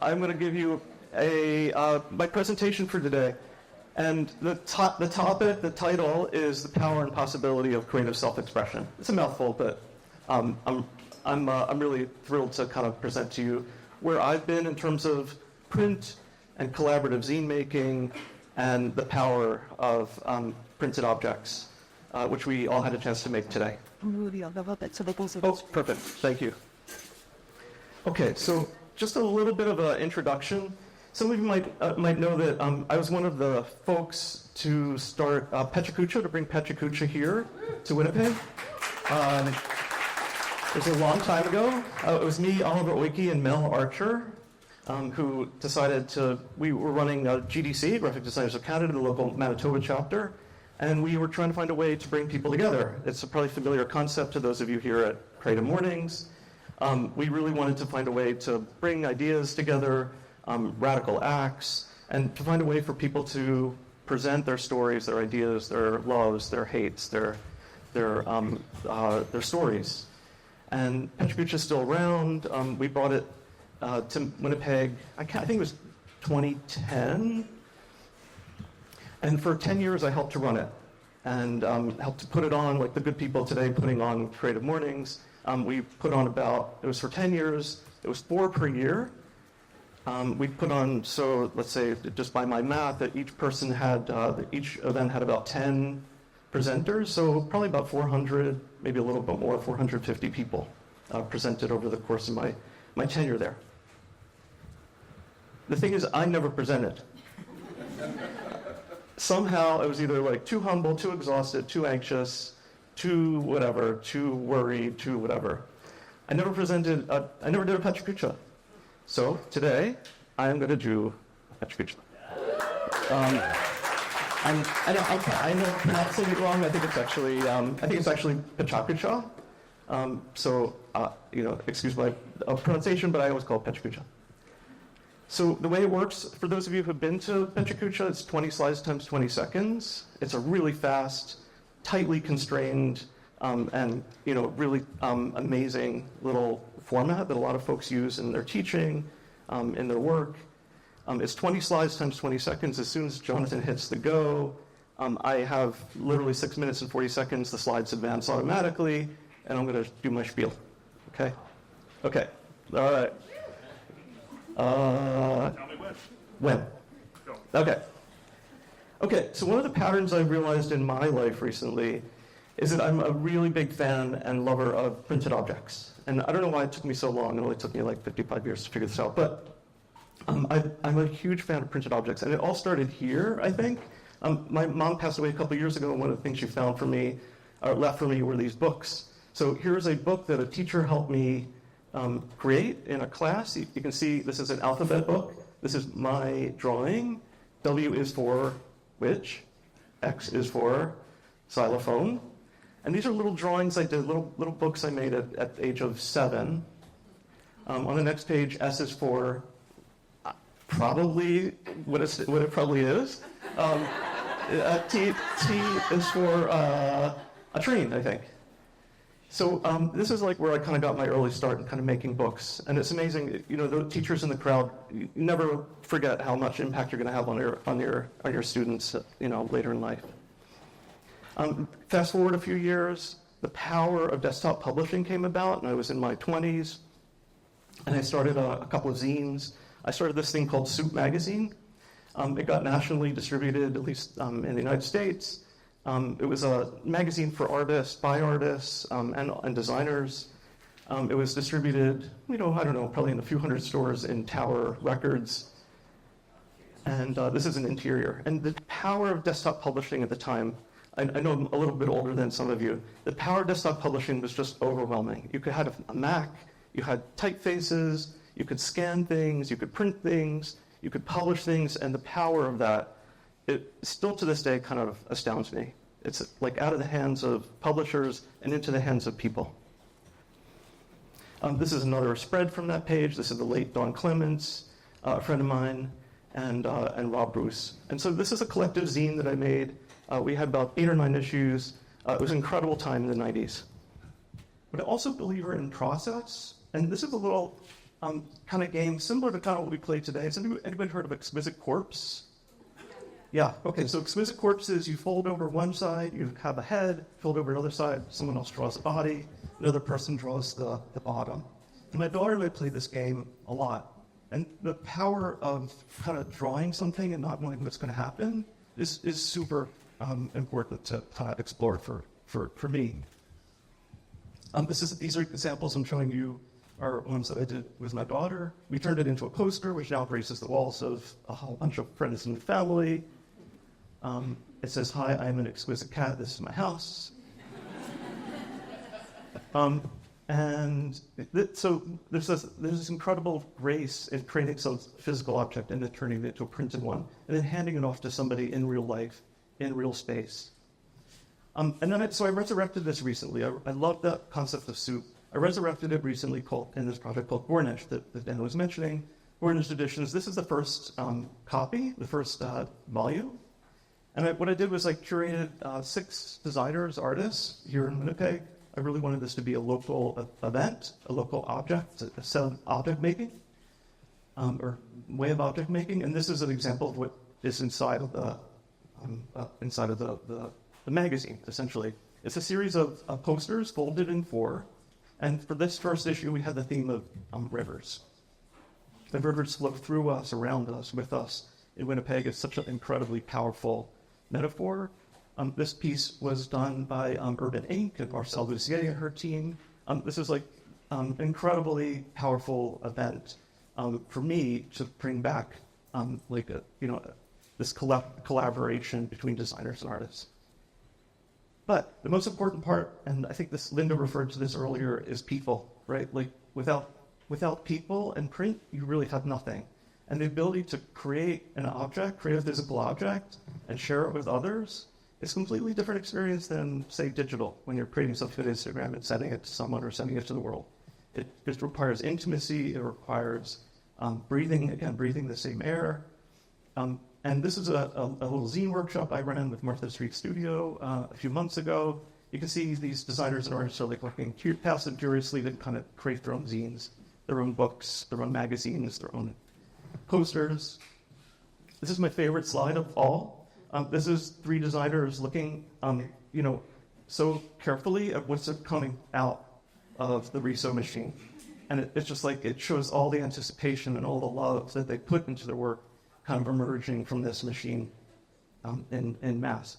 I'm going to give you my presentation for today. And the topic, the title is The Power and Possibility of Creative Self-Expression. It's a mouthful, but I'm really thrilled to kind of present to you where I've been in terms of print and collaborative zine making and the power of printed objects, which we all had a chance to make today. Oh, perfect. Thank you. Okay, so just a little bit of an introduction. Some of you might know that I was one of the folks to start Pechakucha, to bring Pechakucha here to Winnipeg. It was a long time ago. It was me, Oliver Oiki, and Mel Archer, who decided we were running GDC, Graphic Designers of Canada, the local Manitoba chapter, and we were trying to find a way to bring people together. It's a probably familiar concept to those of you here at CreativeMornings. We really wanted to find a way to bring ideas together, radical acts, and to find a way for people to present their stories, their ideas, their loves, their hates, their stories. And Pechakucha is still around. We brought it to Winnipeg, I think it was 2010. And for 10 years, I helped to run it and helped to put it on, like the good people today putting on Creative Mornings. We put on it was for 10 years, it was 4 per year. We put on, so let's say, just by my math, that each event had about 10 presenters, so probably about 400, maybe a little bit more, 450 people presented over the course of my tenure there. The thing is, I never presented. Somehow, I was either like too humble, too exhausted, too anxious, too whatever, too worried, too whatever. I never did a Pechakucha. So today, I am going to do Pechakucha. I know I'm pronouncing it wrong. I think it's actually Pechakucha. Excuse my pronunciation, but I always call it Pechakucha. So the way it works, for those of you who have been to Pechakucha, it's 20 slides times 20 seconds. It's a really fast, tightly constrained, and really amazing little format that a lot of folks use in their teaching, in their work. It's 20 slides times 20 seconds. As soon as Jonathan hits the go, I have literally 6 minutes and 40 seconds. The slides advance automatically, and I'm going to do my spiel. Okay? Okay. All right. Tell me when. Go. Okay. Okay, so one of the patterns I've realized in my life recently is that I'm a really big fan and lover of printed objects. And I don't know why it took me so long. It only took me like 55 years to figure this out. But I'm a huge fan of printed objects. And it all started here, I think. My mom passed away a couple of years ago, and one of the things she found for me, or left for me, were these books. So here's a book that a teacher helped me create in a class. You can see this is an alphabet book. This is my drawing. W is for which, X is for xylophone. And these are little drawings I did, little books I made at the age of 7. On the next page, S is for probably what it probably is. T is for a train, I think. So this is like where I kind of got my early start in kind of making books. And it's amazing, the teachers in the crowd, you never forget how much impact you're going to have on your students, later in life. Fast forward a few years, the power of desktop publishing came about, and I was in my 20s, and I started a couple of zines. I started this thing called Soup Magazine. It got nationally distributed, at least in the United States. It was a magazine for artists, by artists, and designers. It was distributed, I don't know, probably in a few hundred stores in Tower Records. And this is an interior. And the power of desktop publishing at the time, I know I'm a little bit older than some of you, the power of desktop publishing was just overwhelming. You could have a Mac, you had typefaces, you could scan things, you could print things, you could publish things, and the power of that, it still to this day kind of astounds me. It's like out of the hands of publishers and into the hands of people. This is another spread from that page. This is the late Don Clements, a friend of mine, and Rob Bruce. And so this is a collective zine that I made. We had about 8 or 9 issues. It was an incredible time in the 90s. But I also believe in process. And this is a little kind of game similar to kind of what we play today. Has anybody heard of Exquisite Corpse? Yeah, okay, so Exquisite Corpse is you fold over one side, you have a head, fold over another side, someone else draws the body, another person draws the bottom. And my daughter and I play this game a lot. And the power of kind of drawing something and not knowing what's going to happen is super important to kind of explore for me. These are examples I'm showing you are ones that I did with my daughter. We turned it into a poster, which now graces the walls of a whole bunch of friends and family. It says, "Hi, I'm an exquisite cat. This is my house." So there's this incredible grace in creating some physical object and then turning it into a printed one, and then handing it off to somebody in real life, in real space. So I resurrected this recently. I love the concept of soup. I resurrected it recently in this project called Boardman that Dan was mentioning. Boardman Editions. This is the first copy, the first volume. And what I did was I curated 6 designers, artists here in Winnipeg. I really wanted this to be a local event, a local object, a set of object making, or way of object making. And this is an example of what is inside of the magazine, essentially. It's a series of posters folded in 4. And for this first issue, we had the theme of rivers. The rivers flow through us, around us, with us. In Winnipeg, it's such an incredibly powerful metaphor. This piece was done by Urban Inc. and Marcel Lucier and her team. This is incredibly powerful event for me to bring back this collaboration between designers and artists. But the most important part, and I think Linda referred to this earlier, is people, right? Like without people and print, you really have nothing. And the ability to create an object, create a physical object, and share it with others is a completely different experience than, say, digital, when you're creating something on Instagram and sending it to someone or sending it to the world. It just requires intimacy, it requires breathing the same air. And this is a little zine workshop I ran with Martha Street Studio a few months ago. You can see these designers and artists are working fast and furiously to kind of create their own zines, their own books, their own magazines, their own posters. This is my favorite slide of all. This is 3 designers looking, so carefully at what's coming out of the resew machine. And it's just it shows all the anticipation and all the love that they put into their work kind of emerging from this machine in mass.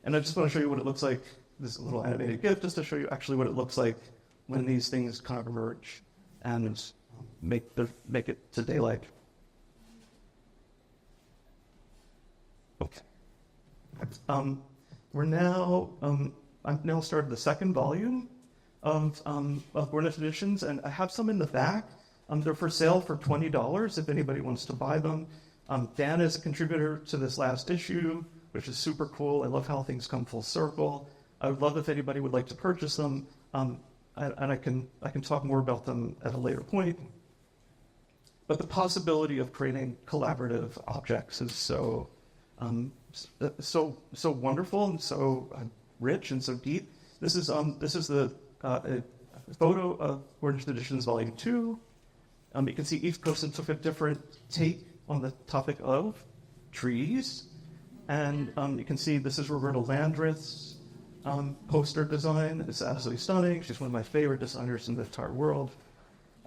And I just want to show you what it looks like, this little animated GIF, just to show you actually what it looks like when these things kind of emerge and make it to daylight. Okay. I've now started the 2nd volume of Boardman Editions, and I have some in the back. They're for sale for $20 if anybody wants to buy them. Dan is a contributor to this last issue, which is super cool. I love how things come full circle. I would love if anybody would like to purchase them, and I can talk more about them at a later point. But the possibility of creating collaborative objects is so wonderful and so rich and so deep. This is the a photo of Boardman Editions Volume 2. You can see each person took a different take on the topic of trees. And you can see this is Roberta Landreth's poster design. It's absolutely stunning. She's one of my favorite designers in the entire world.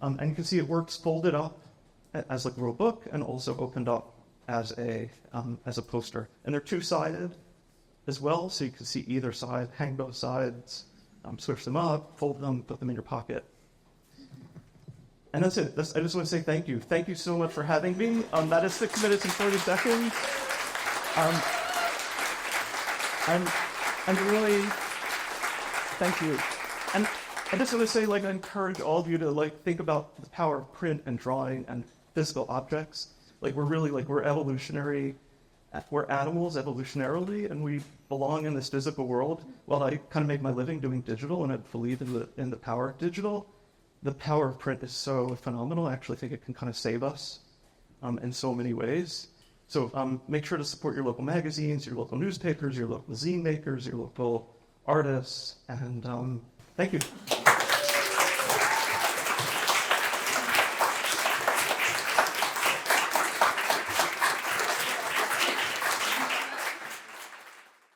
And you can see it works folded up as a real book and also opened up as a poster. And they're 2-sided as well, so you can see either side, hang both sides, switch them up, fold them, put them in your pocket. And that's it. I just want to say thank you. Thank you so much for having me. That is 6 minutes and 40 seconds. I'm really, thank you. And I just want to say, I encourage all of you to, think about the power of print and drawing and physical objects. We're evolutionary. We're animals evolutionarily, and we belong in this physical world. While I kind of make my living doing digital, and I believe in the power of digital, the power of print is so phenomenal. I actually think it can kind of save us in so many ways. So make sure to support your local magazines, your local newspapers, your local zine makers, your local artists, and thank you.